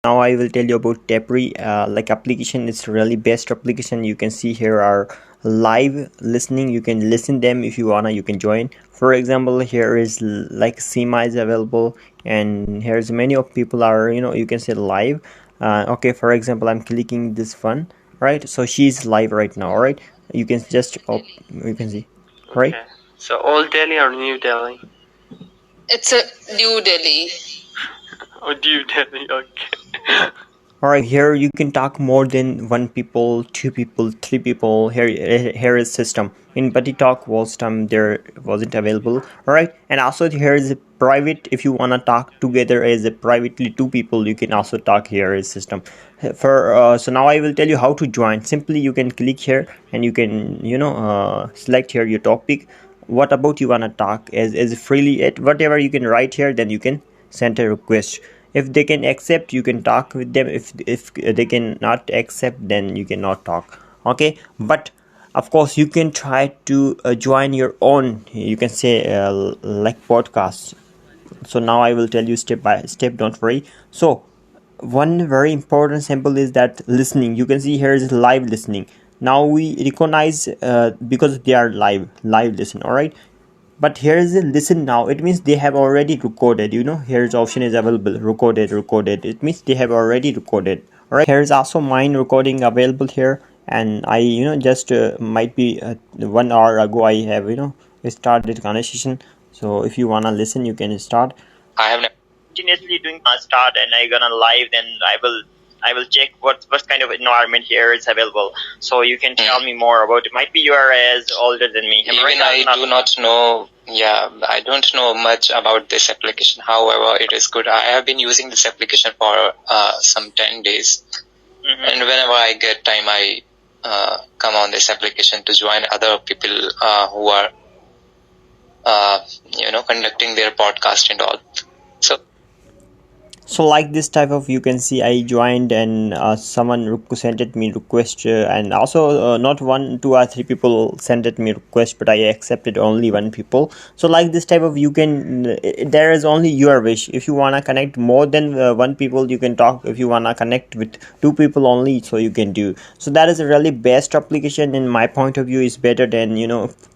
Now I will tell you about Tapri. Like application, it's really best application. You can see here are live listening. You can listen them if you wanna. You can join. For example, here is like Sima is available, and here's many of people are you can say live. Okay, for example, I'm clicking this one, right? So she's live right now. All right, you can just you can see, right? Okay. So Old Delhi or New Delhi? It's a New Delhi. Oh, New Delhi. Okay. All right, here you can talk more than one people, two people, three people. Here is system. In BuddyTalk was there wasn't available. All right, and also here is a private. If you wanna talk together as a privately two people, you can also talk here is system. For so now I will tell you how to join. Simply you can click here and you can select here your topic. What about you wanna talk as freely at whatever you can write here. Then you can send a request. If they can accept, you can talk with them. If they cannot accept, then you cannot talk. Okay, but of course you can try to join your own, you can say like podcasts. So now I will tell you step by step, don't worry. So one very important sample is that listening. You can see here is live listening. Now we recognize because they are live listen. All right, but here is a listen now. It means they have already recorded. Here's option is available, recorded. It means they have already recorded. All right, here's also mine recording available here. And I just might be 1 hour ago I have started conversation. So if you wanna listen, you can start. I have continuously doing start, and I gonna live. Then I will check what kind of environment here is available. So you can tell me more about it. Might be you are as older than me. Even I do not know. Yeah, I don't know much about this application. However, it is good. I have been using this application for some 10 days. And whenever I get time, I come on this application to join other people who are, conducting their podcast and all. So like this type of, you can see I joined, and someone sent me request, and also not one, two or three people sent me request, but I accepted only one people. So like this type of, you can there is only your wish. If you wanna connect more than one people, you can talk. If you wanna connect with two people only, so you can do. So that is a really best application in my point of view. Is better than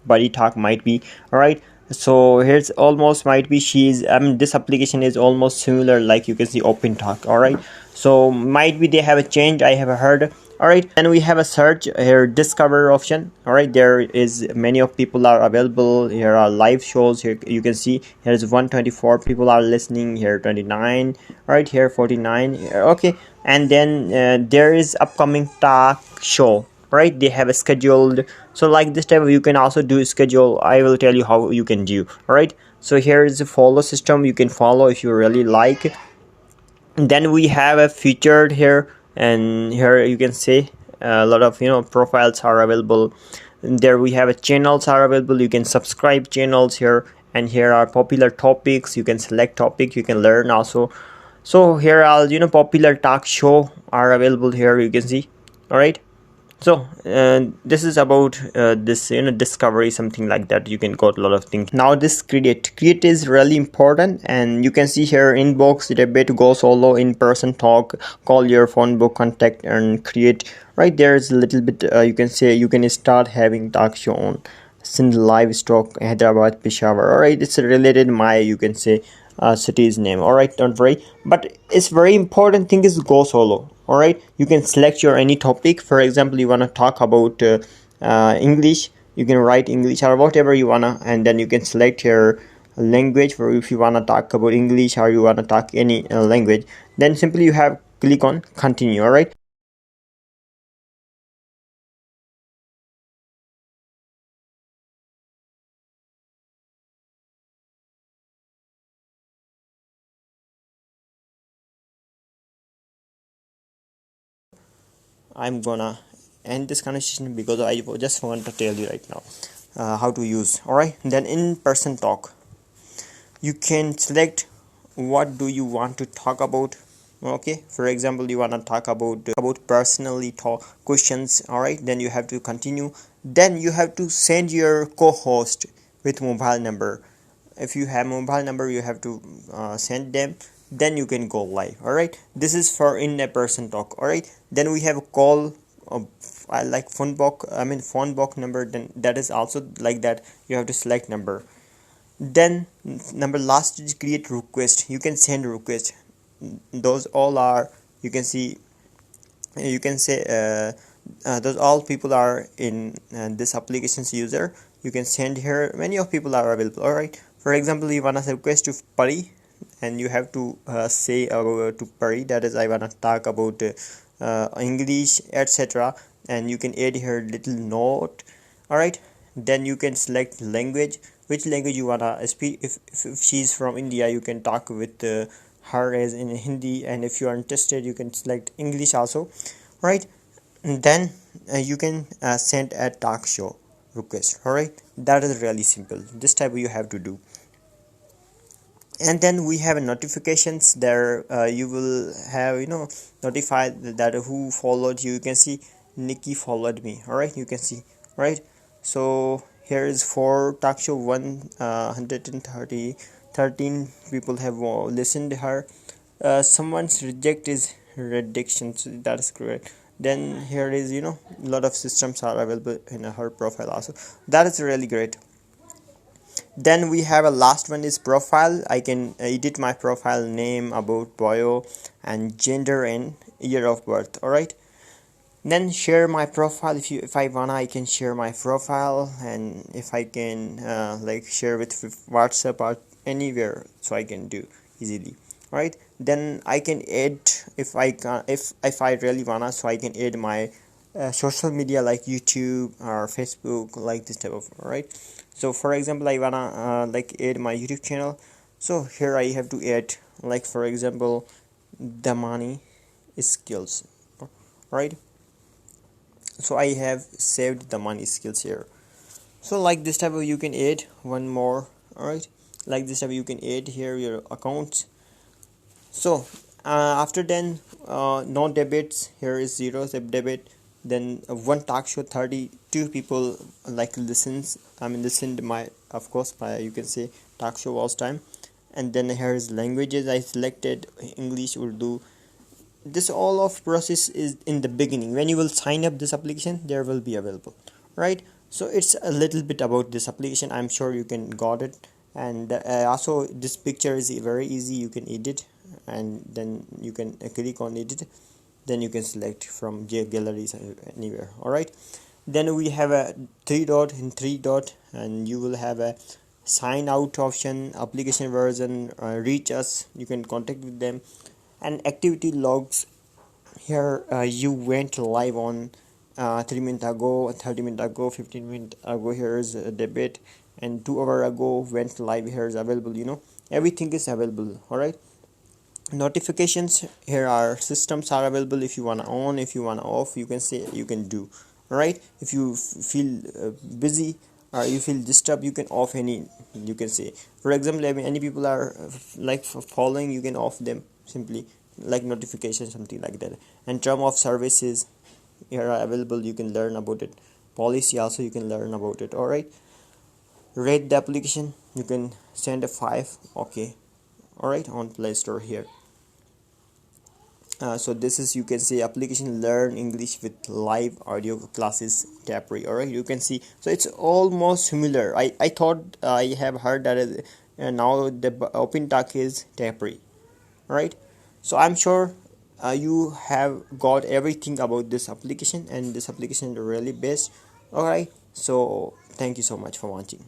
BuddyTalk might be. All right, so here's almost might be she's this application is almost similar, like you can see OpenTalk. All right, so might be they have a change, I have heard. All right, and we have a search here, discover option. All right, there is many of people are available. Here are live shows. Here you can see here's 124 people are listening, here 29, right here 49. Okay, and then there is upcoming talk show, right? They have a scheduled. So like this type of, you can also do schedule. I will tell you how you can do. All right, so here is the follow system. You can follow if you really like. Then we have a featured here, and here you can see a lot of profiles are available. And there we have a channels are available. You can subscribe channels here, and here are popular topics. You can select topic, you can learn also. So here are popular talk show are available here, you can see. All right, so this is about this discovery, something like that. You can got a lot of things. Now this create is really important, and you can see here inbox, debate, go solo, in person talk, call your phone book, contact, and create. Right, there's a little bit you can say you can start having talk show on Sindh livestock, Hyderabad, Peshawar. All right, it's related my, you can say, city's name. All right, don't worry, but it's very important thing is go solo. All right, you can select your any topic. For example, you want to talk about English, you can write English or whatever you wanna, and then you can select your language. For if you want to talk about English or you want to talk any language, then simply you have click on continue. All right, I'm gonna end this conversation because I just want to tell you right now how to use. All right, then in person talk, you can select what do you want to talk about. Okay, for example, you want to talk about personally talk questions. All right, then you have to continue. Then you have to send your co-host with mobile number. If you have mobile number, you have to send them. then you can go live. All right, this is for in-person talk. All right, then we have a call. I like phone box number, then that is also like that. You have to select number, then number last is create request. You can send request. Those all are, you can see, you can say those all people are in this application's user. You can send here, many of people are available. All right, for example, you wanna request to Pari, and you have to say to Pari that is I wanna talk about English, etc., and you can add here little note. All right, then you can select language, which language you wanna speak. If she's from India, you can talk with her as in Hindi, and if you are interested, you can select English also. Right, and then you can send a talk show request. All right, that is really simple. This type you have to do. And then we have notifications there. You will have, notified that who followed you. You can see Nikki followed me. All right, you can see. Right, so here is for talk show 130 13 people have listened to her. Someone's reject is rejection, so that is correct. Then here is, a lot of systems are available in her profile also. That is really great. Then we have a last one is profile. I can edit my profile name, about, bio, and gender and year of birth. All right, then share my profile. If I wanna, I can share my profile, and if I can like share with WhatsApp or anywhere, so I can do easily. Right, then I can add, if I can, if I really wanna, so I can add my social media like YouTube or Facebook, like this type of. Right, so for example, I wanna like add my YouTube channel. So here I have to add, like for example, Damani skills. Right, so I have saved the money skills here. So like this type of you can add one more. All right, like this type you can add here your accounts. So after then no debits, here is zero debit. Then one talk show 32 people like listened my, of course, my, you can say, talk show was time. And then here is languages. I selected English, Urdu. This all of process is in the beginning. When you will sign up this application, there will be available. Right, so it's a little bit about this application. I'm sure you can got it. And also this picture is very easy. You can edit, and then you can click on edit, then you can select from galleries anywhere. All right, then we have a three dot, and you will have a sign out option, application version, reach us, you can contact with them, and activity logs. Here you went live on 3 minutes ago, 30 minutes ago, 15 minutes ago. Here is a debit, and 2 hours ago went live. Here is available. Everything is available. All right, notifications, here are systems are available. If you want to on, if you want to off, you can say, you can do. All right, if you feel busy or you feel disturbed, you can off any, you can say. For example, any people are like following, you can off them simply, like notification, something like that. And term of services here are available. You can learn about it. Policy also you can learn about it. All right, rate the application, you can send a 5. Okay, all right, on Play Store here. So this is, you can see, application learn English with live audio classes Tapri. All right, you can see, so it's almost similar. I thought, I have heard that now the OpenTalk is Tapri. All right, so I'm sure you have got everything about this application, and this application is really best. All right, so thank you so much for watching.